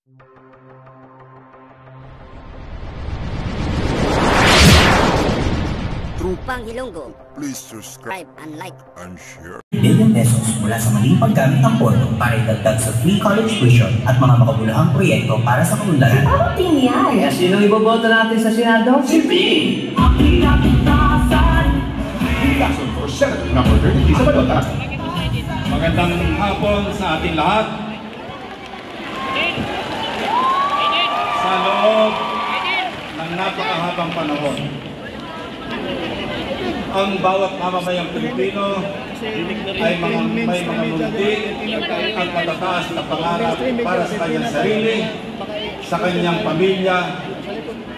Trupang Ilonggo. Please subscribe and like and share. Billion pesos mula sa maling paggamit ng pondo para idagdag sa free college tuition at mga makabuluhang proyekto para sa kaunlaran. Ano yan? Kaya sino iboboto natin sa Senado? Si Ping! Kaso for Senate number 30 sa balota. Magandang hapon sa ating lahat. Sa loob ng napakahabang panahon, ang bawat mamamayang Pilipino ay may mga munti at matataas na pangarap para sa kanyang sarili, sa kanyang pamilya,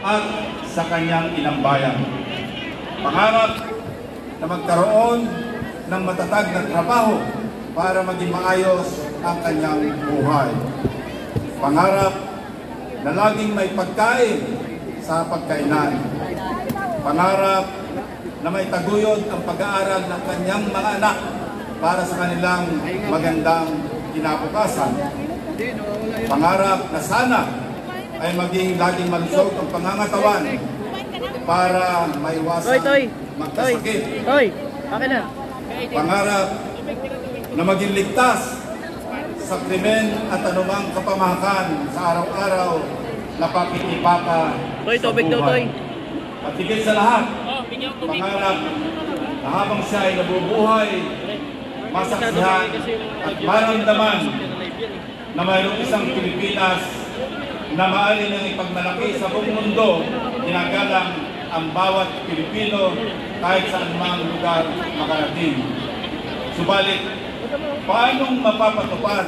at sa kanyang inang bayan. Pangarap na magkaroon ng matatag na trabaho para maging maayos ang kanyang buhay. Pangarap na laging may pagkain sa pagkainan. Pangarap na may taguyod ang pag-aaral ng kanyang mga anak para sa kanilang magandang kinabukasan. Pangarap na sana ay maging laging malusog ang pangangatawan para maiwasan magkasakit. Pangarap na maging ligtas sa krimen at anumang kapamahakan sa araw-araw na pakikipaka sa buhay. At higit sa lahat, pangarap na habang siya ay nabubuhay, masaksihan at maramdaman na mayroong isang Pilipinas na maaari niyang ipagmalaki sa buong mundo, ginagalang ang bawat Pilipino kahit sa anumang lugar makarating. Subalit, paanong mapapatupad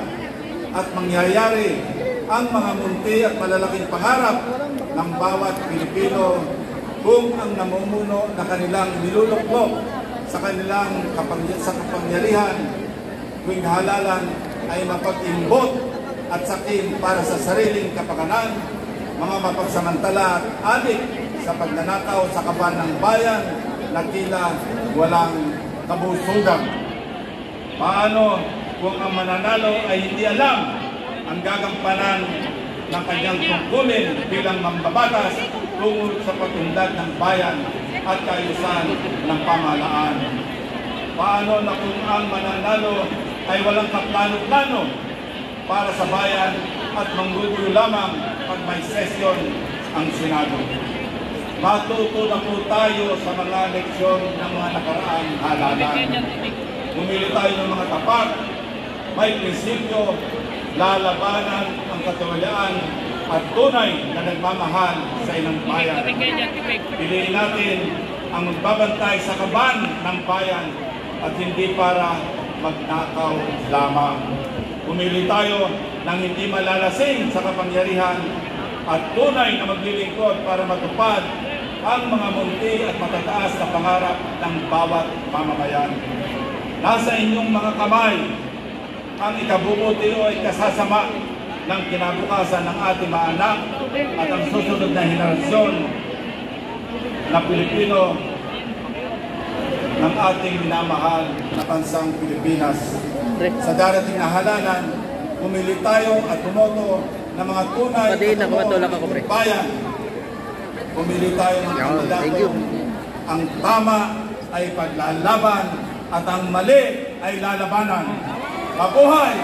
at mangyayari ang mga munti at malalaking pangarap ng bawat Pilipino kung ang namumuno na kanilang niluluklok sa kanilang kapangyarihan tuwing halalan ay mapag-imbot at sakim para sa sariling kapakanan, mga mapagsamantala at adik sa pagnanakaw sa kaban ng bayan na tila walang kabusugan. Paano kung ang mananalo ay hindi alam ang gagampanan ng kanyang tungkulin bilang mambabatas tungo sa pag-unlad ng bayan at kaayusan ng pamahalaan? Paano na kung ang mananalo ay walang kaplano-plano para sa bayan at manggugulo lamang pag may sesyon ang Senado? Matuto na po tayo sa mga leksyon ng mga nakaraang halalan. Pumili tayo ng mga tapat, may prinsipyo, lalabanan ang katiwalaan at tunay na nagmamahal sa inang bayan. Piliin natin ang magbabantay sa kaban ng bayan at hindi para magnakaw lamang. Pumili tayo ng hindi malalasing sa kapangyarihan at tunay na maglilingkod para matupad ang mga munti at matataas na pangarap ng bawat mamamayan. Nasa inyong mga kamay ang ikabubuti o ikasasama ng kinabukasan ng ating mga anak at ang susunod na henerasyon na Pilipino ng ating minamahal na bansang Pilipinas. Sa darating na halalan, pumili tayo at bumoto ng mga tunay at bayan. Pumili tayo ng kandidato. Ang tama ay paglalaban at ang mali ay lalabanan. Mabuhay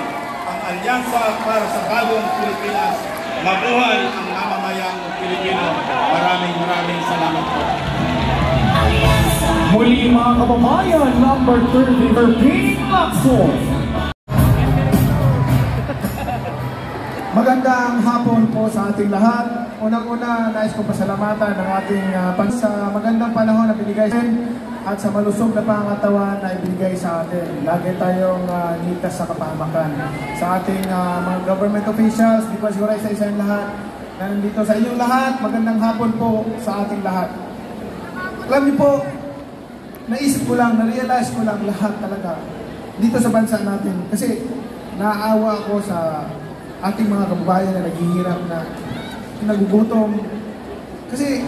ang alyansa para sa bagong Pilipinas. Mabuhay ang mamamayang Pilipino. Maraming salamat po. Muli mga kababayan, number 30, Irving Lacson. Magandang hapon po sa ating lahat. Unang-una, nais ko pasalamatan ng ating sa magandang panahon na binigay sa atin at sa malusog na pangatawan na ibigay sa atin. Lagi tayong ligtas sa kapahamakan. Sa ating mga government officials, di ba siguro sa isang lahat na nandito sa inyong lahat, magandang hapon po sa ating lahat. Alam niyo po, naisip ko lang, na-realize ko lang lahat talaga dito sa bansa natin. Kasi naawa ako sa ating mga kababayan na naghihirap na nagugutom. Kasi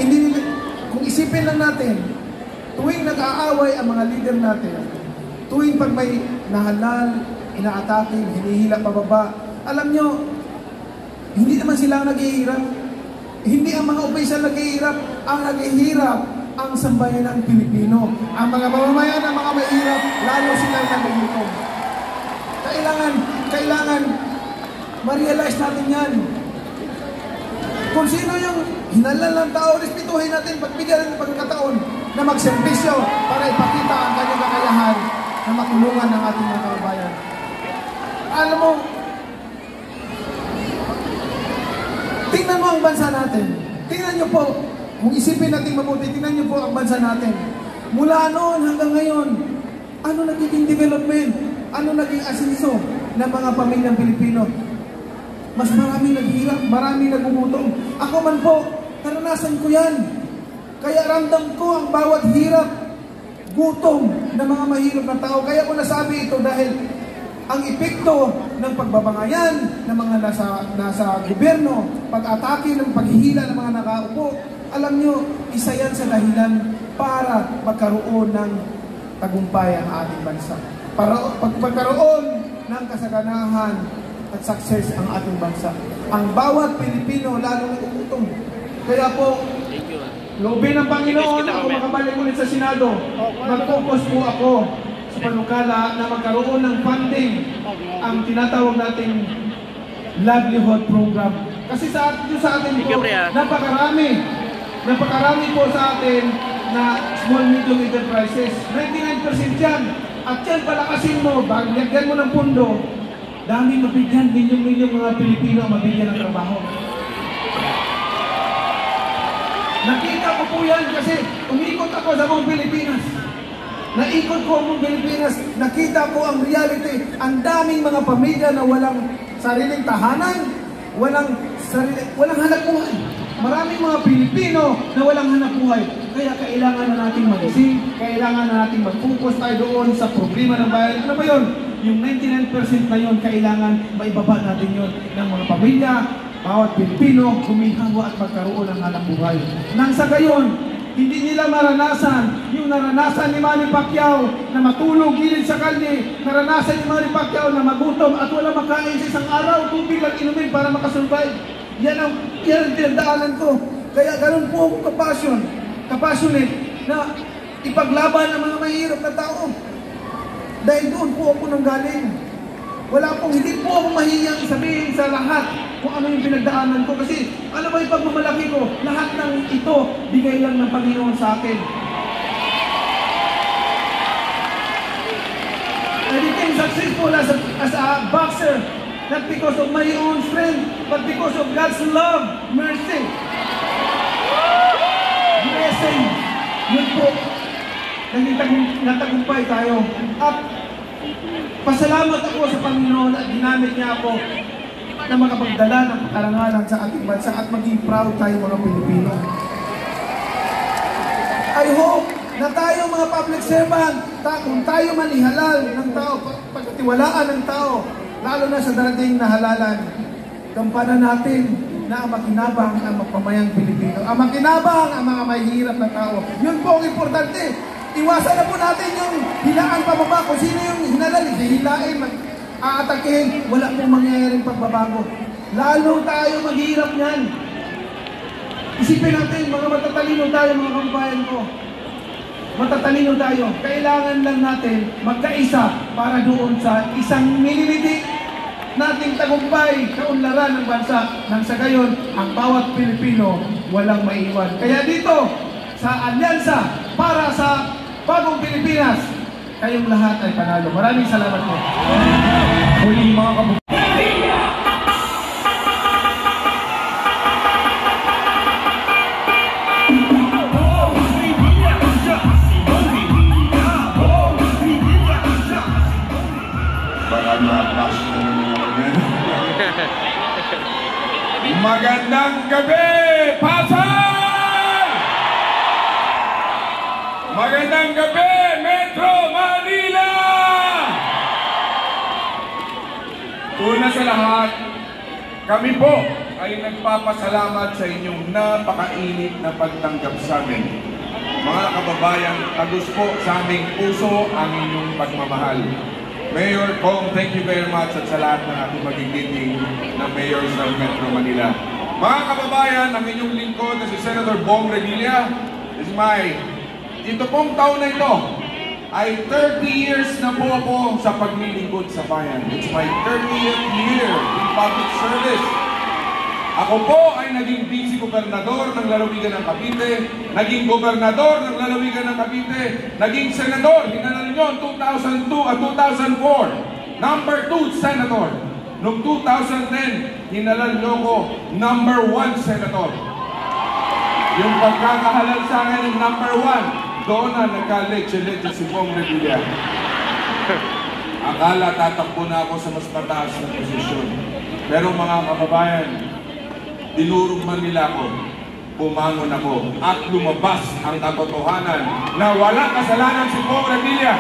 hindi, kung isipin lang natin, tuwing nag-aaway ang mga leader natin, tuwing pag may nahalal, inaatake, hinihila pababa, Alam nyo, hindi naman sila ang naghihirap. Hindi ang mga opisyal naghihirap. Ang naghihirap ang sambayanang Pilipino. Ang mga mamamayan ng mga mahirap, lalo silang nagugutom. Kailangan ma-realize natin yan. Kung sino yung hinalal ng tao, respetuhin natin, pagbigyan ng pagkakataon na magserbisyo para ipakita ang kanyang kakayahan na matulungan ng ating mga kababayan. Alam mo, tingnan mo ang bansa natin. Tingnan nyo po, kung isipin natin mabuti, tingnan nyo po ang bansa natin. Mula noon hanggang ngayon, ano nagiging development? Ano naging asenso ng mga pamilyang Pilipino? Mas maraming naghirap, maraming nagugutom. Ako man po, naranasan ko yan. Kaya ramdam ko ang bawat hirap, gutom ng mga mahirap na tao. Kaya ko nasabi ito dahil ang epekto ng pagbabangayan ng mga nasa gobyerno, pag-atake ng paghihila ng mga nakaupo, alam nyo, isa yan sa dahilan para magkaroon ng tagumpay ang ating bansa. Para pagkaroon ng kasaganahan at success ang ating bansa. Ang bawat Pilipino, lalo na gutom. Kaya po, loobin ng Panginoon, ako makabalik ulit sa Senado, mag-focus po ako sa panukala na magkaroon ng funding ang tinatawag nating livelihood program. Kasi sa atin po, napakarami po sa atin na small medium enterprises. 99% yan. At yan palakasin mo, lagyan mo ng pundo, daming mabigyan, milyong-milyong mga Pilipino ang mabigyan ng trabaho. Nakita ko po yan kasi umikot ako sa buong Pilipinas. Naikot ko ang buong Pilipinas, nakita ko ang reality. Ang daming mga pamilya na walang sariling tahanan, walang hanap buhay. Maraming mga Pilipino na walang hanap buhay. Kaya kailangan na natin mag-isip, kailangan na natin mag-focus tayo doon sa problema ng bayan. Ano ba yun? Yung 99% na yun, kailangan maibaba natin yun ng mga pamilya, bawat Pilipino, humihawa at magkaroon ng hanap buhay. Nang sa gayon, hindi nila maranasan yung naranasan ni Manny Pacquiao na matulog gilid sa kalye, naranasan ni Manny Pacquiao na magutom at wala makain sa isang araw, tubig lang inumin para makasurvive. Yan ang tinadaanan ko. Kaya ganun po ako kapassionate na ipaglaban ang mga mahirap na tao. Dahil doon po ako nanggaling. Hindi po ako mahiyang sabihin sa lahat kung ano yung pinagdaanan ko. Kasi ano ba yung pagmamalaki ko? Lahat ng ito, bigay lang ng Panginoon sa akin. I became successful as a boxer. Not because of my own strength, but because of God's love, mercy. Blessing. Yun po. Nagtagumpay tayo. At pasalamat ako sa Panginoon at ginamit niya ako na makapagdala ng karangalan sa ating bansa at maging proud tayo mga Pilipino. I hope na tayo mga public servant, kung tayo manihalal ng tao, pagkatiwalaan ng tao, lalo na sa darating na halalan, gampanan natin na ang makinabang ang mapamayang Pilipino. Ang makinabang ang mga mahihirap na tao. Yun po ang importante. Iwasan na po natin yung hilaan pababa. Kung sino yung hinalal, hihilain, aatakihin, wala pong mangyayaring pagbabago. Lalo tayo maghihirap niyan. Isipin natin, mga matatalino tayo, mga kababayan ko. Matatalino tayo. Kailangan lang natin magkaisa para doon sa isang mililiti nating tagumpay, kaunlaran ng bansa. Nang sa gayon, ang bawat Pilipino walang maiwan. Kaya dito, sa Alyansa, para sa Bagong Pilipinas, kayong lahat ay panalo. Maraming salamat po. Muling mga kababayan. Magandang gabi, Pasay! Magandang gabi, Metro Manila! Una sa lahat, kami po ay nagpapasalamat sa inyong napakainit na pagtanggap sa amin. Mga kababayan, tagus po sa aming puso ang inyong pagmamahal. Mayor Kong, thank you very much at sa lahat ng ating magiging na mayor ng Metro Manila. Mga kababayan, ang inyong lingkod na si Senator Bong Revilla is ito pong taon na ito ay 30 years na po ako sa paglilingkod sa bayan. It's my 30th year in public service. Ako po ay naging vice-gobernador ng lalawigan ng Cavite, naging gobernador ng lalawigan ng Cavite, naging senador, hinanal nyo 2002 at 2004, number 2 senator. Noong 2010, hinalal nyo ko number 1 senator. Yung pagkakahalal sa akin ng number 1, doon na nagka-leche-leche si Bong Revilla. Akala tatakbo na ako sa mas mataas na posisyon. Pero mga kababayan, dinurog man nila ako, pumangon ako, at lumabas ang katotohanan na wala kasalanan si Bong Revilla.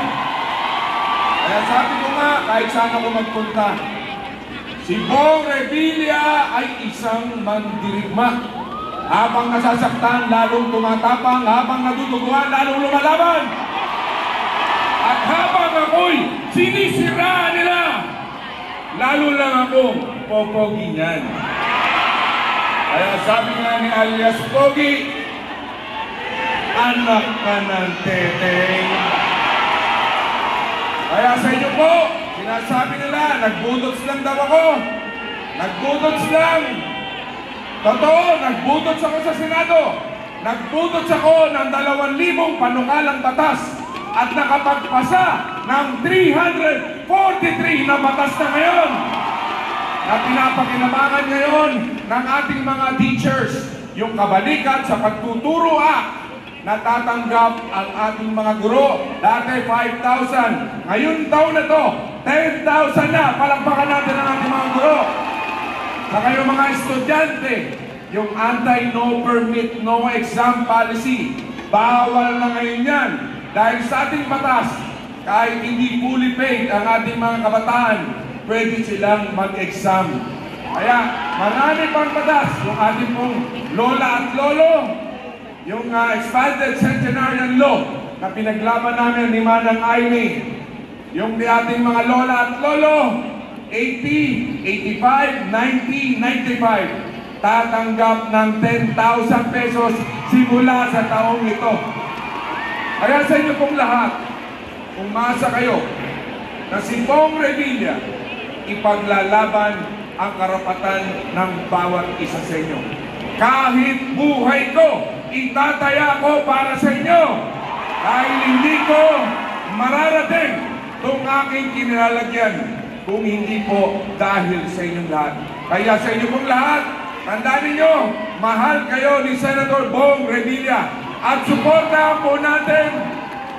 Kaya sabi ko nga, kahit saan ako magpunta, si Bong Revilla ay isang mandirigma. Habang nasasaktan, lalong tumatapang. Habang natutuguan, lalong lumalaban. At habang ako'y sinisira nila, lalo lang akong popogi niyan. Kaya sabi nga ni alias Pogi, anak ka ng teteng. Kaya sa inyo po, sinasabi nila, nagbudots lang daw ako. Nagbudots lang. Totoo, nagbudots ako sa Senado. Nagbudots ako ng 2,000 panukalang batas at nakapagpasa ng 343 na batas na ngayon na pinapakinabangan ngayon ng ating mga teachers. Yung kabalikat sa pagtuturo natatanggap ang ating mga guro. Dati 5,000. Ngayon taon na to, 10,000 na. Palakpakan natin ang ating mga guro. Saka yung mga estudyante, yung anti-no permit, no exam policy, bawal na ngayon yan. Dahil sa ating batas, kahit hindi fully paid ang ating mga kabataan, pwede silang mag-exam. Kaya marami pang batas, yung ating pong lola at lolo, yung expanded centenarian law na pinaglaban namin ni Manang Aimee, yung di ating mga lola at lolo, 80, 85, 90, 95, tatanggap ng 10,000 pesos simula sa taong ito. Kaya sa inyo pong lahat, umasa kayo na si Bong Revilla ipaglalaban ang karapatan ng bawat isa sa inyo. Kahit buhay ko, itataya ko para sa inyo. Dahil hindi ko mararating itong aking kinilalagyan kung hindi po dahil sa inyong lahat. Kaya sa inyo pong lahat, tandaan ninyo, mahal kayo ni Senator Bong Revilla at suportahan po natin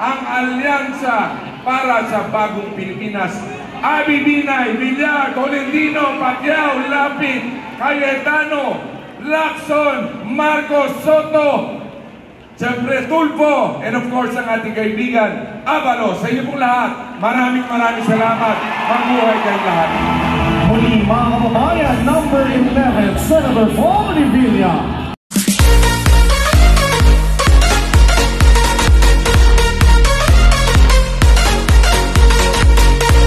ang alyansa para sa bagong Pilipinas. Abi Binay, Villar, Tolentino, Pacquiao, Lapid, Cayetano, Lacson, Marcos Soto, siyempre Tulfo, and of course ang ating kaibigan Avalos. Sa inyo pong lahat, maraming salamat. Mabuhay kayong lahat. Muli mga kababayan, number 11, Senator Bong Revilla.